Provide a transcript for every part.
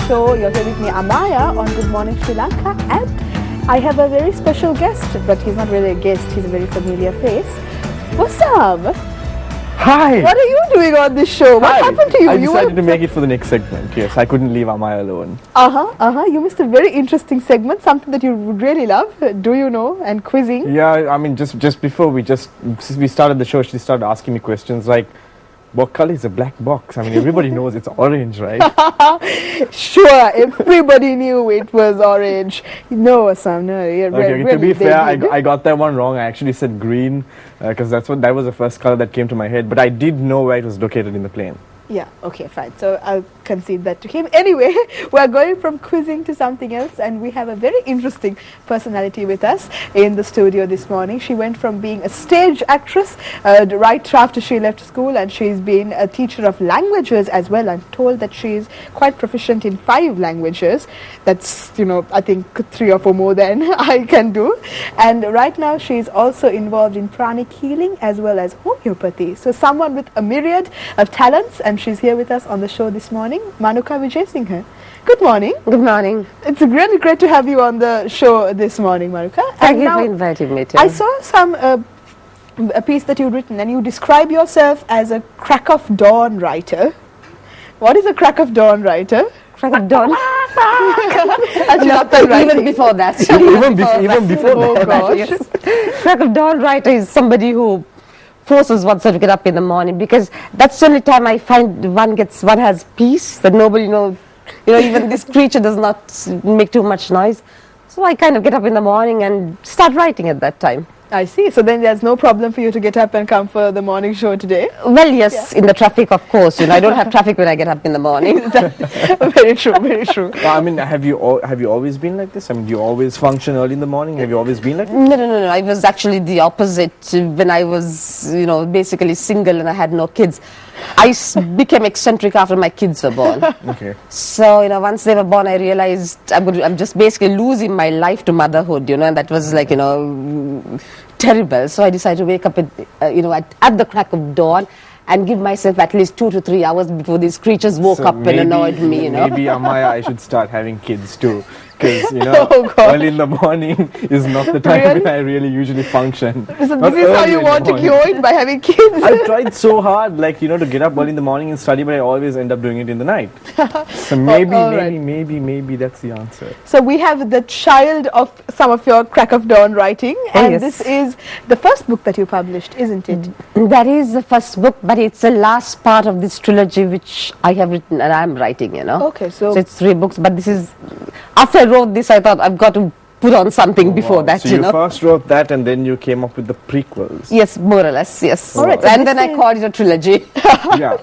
show. You're here with me, Amaya, on Good Morning Sri Lanka, and I have a very special guest, but he's not really a guest, he's a very familiar face. What's up? Hi! What are you doing on this show? What happened to you? I decided to make it for the next segment. Yes, I couldn't leave Amaya alone. You missed a very interesting segment, something that you would really love. Do you know? And quizzing. Yeah, I mean, just before we started the show, she started asking me questions like, what color is a black box? I mean, everybody knows it's orange, right? Sure, everybody knew it was orange. No, Sam, no. Okay, to be fair, I got that one wrong. I actually said green because that was the first color that came to my head. But I did know where it was located in the plane. Yeah, okay, fine. So I'll concede that to him. Anyway, we're going from quizzing to something else, and we have a very interesting personality with us in the studio this morning. She went from being a stage actress right after she left school, and she's been a teacher of languages as well. I'm told that she's quite proficient in 5 languages. That's, I think 3 or 4 more than I can do. And right now she's also involved in pranic healing as well as homeopathy. So someone with a myriad of talents, and she's here with us on the show this morning, Manuka Vijay Singh. Good morning. Good morning. It's really great to have you on the show this morning, Manuka. Thank you for inviting me. I saw a piece that you've written, and you describe yourself as a crack of dawn writer. What is a crack of dawn writer? Crack of dawn? Even before that. Even before that. Oh, Yes. Crack of dawn writer is somebody who forces oneself to get up in the morning, because that's the only time I find one has peace, that nobody knows, even this creature does not make too much noise. So I kind of get up in the morning and start writing at that time. I see. So then there's no problem for you to get up and come for the morning show today? Well, yes, in the traffic, of course. I don't have traffic when I get up in the morning. Very true, very true. Well, I mean, have you always been like this? I mean, do you always function early in the morning? Have you always been like this? No. I was actually the opposite when I was, basically single and I had no kids. I became eccentric after my kids were born. Okay. So, once they were born, I realized I'm just basically losing my life to motherhood, and that was like, terrible. So I decided to wake up at the crack of dawn and give myself at least 2 to 3 hours before these creatures woke up and annoyed me, Maybe, Amaya, I should start having kids too. Because, Oh, early in the morning is not the time when I really usually function. So this is how you want to cure it, by having kids? I've tried so hard, to get up early in the morning and study, but I always end up doing it in the night. So maybe that's the answer. So we have the child of some of your crack of dawn writing, and yes. This is the first book that you published, isn't it? That is the first book, but it's the last part of this trilogy which I have written and I'm writing, Okay, so it's 3 books, but this is, after I wrote this, I thought I've got to put on something before that, So you first wrote that and then you came up with the prequels. Yes, more or less, yes. All right, so and then I called it a trilogy. Yeah,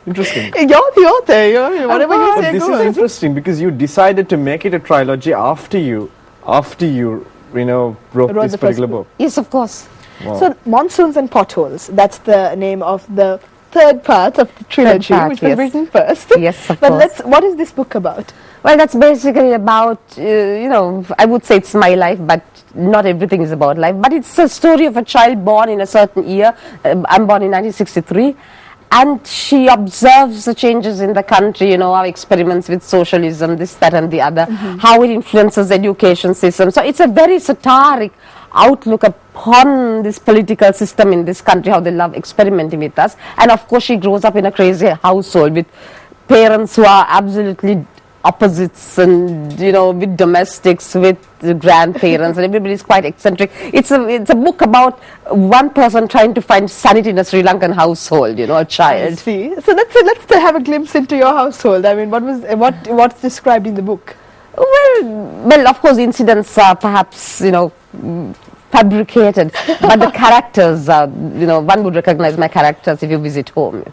interesting. You're the author, whatever you But say this goes. is interesting because you decided to make it a trilogy after you wrote this the first particular book. Yes, of course. Wow. So Monsoons and Potholes, that's the name of the third part of the trilogy, which was written first. Yes, of but course. what is this book about? Well, that's basically about, I would say it's my life, but not everything is about life. But it's a story of a child born in a certain year. I'm born in 1963. And she observes the changes in the country, our experiments with socialism, this, that, and the other, how it influences the education system. So it's a very satiric outlook upon this political system in this country, how they love experimenting with us. And of course, she grows up in a crazy household with parents who are absolutely opposites, and with domestics, with grandparents, and everybody's quite eccentric. It's a book about one person trying to find sanity in a Sri Lankan household, a I child. see. So let's have a glimpse into your household. I mean, what's described in the book? Well, of course, incidents are perhaps, fabricated, but the characters are, one would recognize my characters if you visit home.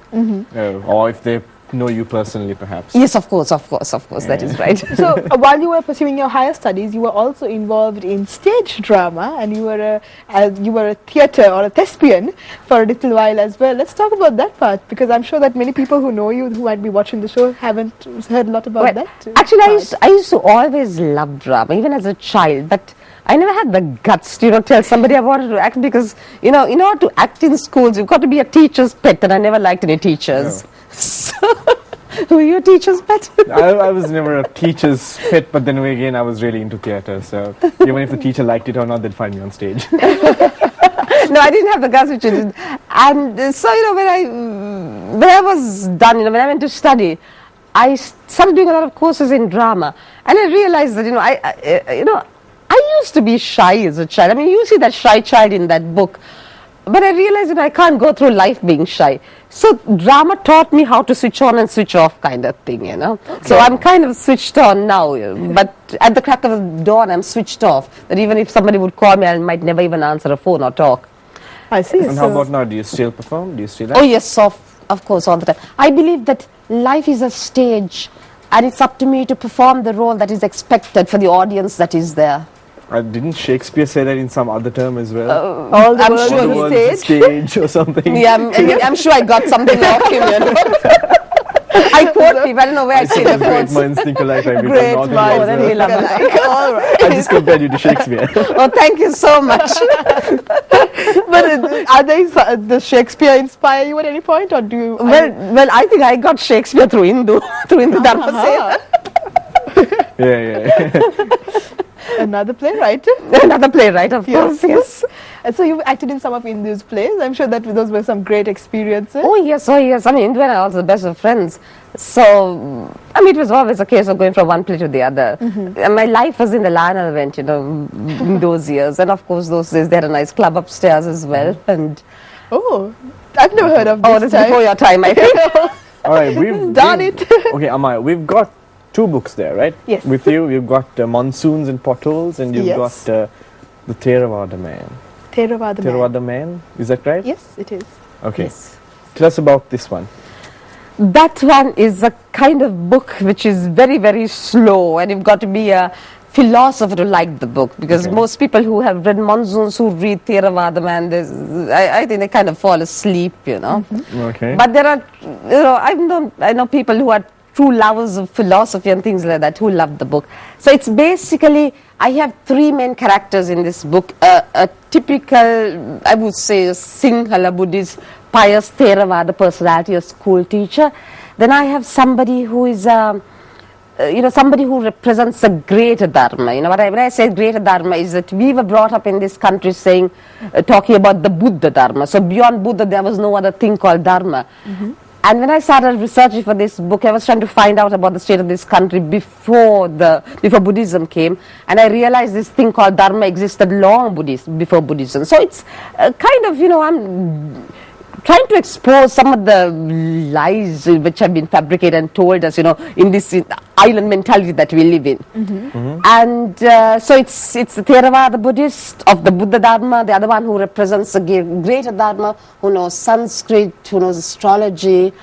Or if they know you personally, perhaps. Yes, of course, that is right. So while you were pursuing your higher studies, you were also involved in stage drama, and you were a theatre or a thespian for a little while as well. Let's talk about that part, because I'm sure that many people who know you, who might be watching the show, haven't heard a lot about that. Actually, I used to always love drama, even as a child, but I never had the guts to, tell somebody I wanted to act, because, in order to act in schools, you've got to be a teacher's pet, and I never liked any teachers. No. So Were you a teacher's pet? I was never a teacher's pet, but then again, I was really into theatre. So even if the teacher liked it or not, they'd find me on stage. No, I didn't have the guts which you did. And so, when I was done, when I went to study, I started doing a lot of courses in drama. And I realized that, I used to be shy as a child. I mean, you see that shy child in that book. But I realized that I can't go through life being shy. So drama taught me how to switch on and switch off kind of thing, Okay. So I'm kind of switched on now. But at the crack of dawn, I'm switched off. That even if somebody would call me, I might never even answer a phone or talk. I see. And how about now? Do you still perform? Do you still act? Oh, yes, of course, all the time. I believe that life is a stage, and it's up to me to perform the role that is expected for the audience that is there. Didn't Shakespeare say that in some other term as well? All the I'm world sure on the the world's a stage. stage or something. Yeah, I'm sure I got something off him, I quote people, I don't know where I see the Great quotes. minds think alike. Like Great not minds Oh, then alike. we'll have a- All right. I just compared you to Shakespeare. Oh, thank you so much. But does Shakespeare inspire you at any point, or do you? Well, I think I got Shakespeare through Hindu Dharma Seva. Yeah. Another playwright. Another playwright, of course, yes. And so you acted in some of Indu's plays. I'm sure that those were some great experiences. Oh, yes. I mean, Indu and I are also the best of friends. So, it was always a case of going from one play to the other. And my life was in the line event, in those years. And of course, those days they had a nice club upstairs as well. And Oh, I've never heard of this. oh, this is before your time, I think. All right, we've Done it. Okay, Amaya, we've got 2 books there, right? Yes. With you, you've got Monsoons and Potholes, and you've Yes. got the Theravada Man. Theravada Man. Theravada Man, is that right? Yes, it is. Okay. Yes. Tell us about this one. That one is a kind of book which is very, very slow, and you've got to be a philosopher to like the book, because Okay. most people who have read Monsoons, who read Theravada Man, I think they kind of fall asleep, Okay. But there are, I know people who are true lovers of philosophy and things like that who love the book. So it's basically, I have 3 main characters in this book. A typical, I would say, Sinhala Buddhist, pious Theravada personality, a school teacher. Then I have somebody who is, somebody who represents a greater Dharma. When I say greater Dharma is that we were brought up in this country saying, talking about the Buddha Dharma. So beyond Buddha, there was no other thing called Dharma. And when I started researching for this book, I was trying to find out about the state of this country before Buddhism came, and I realized this thing called Dharma existed long before Buddhism. So it's kind of, I'm trying to expose some of the lies which have been fabricated and told us, in this island mentality that we live in. And so it's the Theravada Buddhist of the Buddha Dharma, the other one who represents the greater Dharma, who knows Sanskrit, who knows astrology,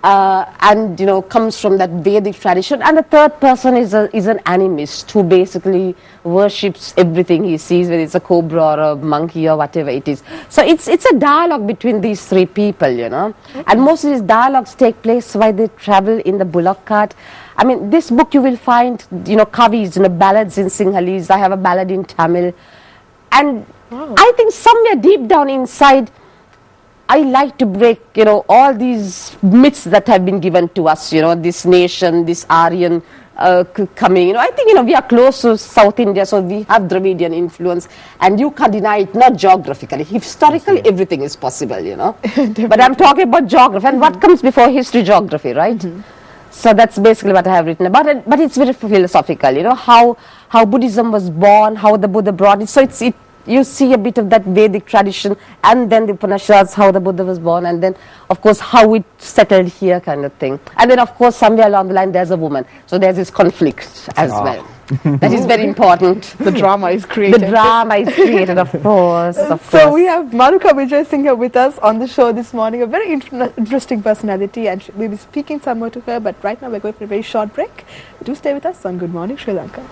and comes from that Vedic tradition. And the third person is an animist who basically worships everything he sees, whether it's a cobra or a monkey or whatever it is. So it's a dialogue between these 3 people, And most of these dialogues take place while they travel in the bullock cart. I mean, this book you will find, kavis, ballads in Sinhalese. I have a ballad in Tamil. And I think somewhere deep down inside, I like to break, all these myths that have been given to us, this nation, this Aryan coming. I think, we are close to South India, so we have Dravidian influence, and you can't deny it, not geographically. Historically, everything is possible, But I'm talking about geography, and what comes before history, geography, right? So that's basically what I have written about it, but it's very philosophical, how Buddhism was born, how the Buddha brought it. So you see a bit of that Vedic tradition, and then the Upanishads, how the Buddha was born, and then, of course, how it settled here kind of thing. And then, of course, somewhere along the line, there's a woman. So there's this conflict as well. That is very important. The drama is created. The drama is created, of course. So we have Manuka Vijay Singh with us on the show this morning, a very interesting personality, and we'll be speaking some more to her, but right now we're going for a very short break. Do stay with us on Good Morning Sri Lanka.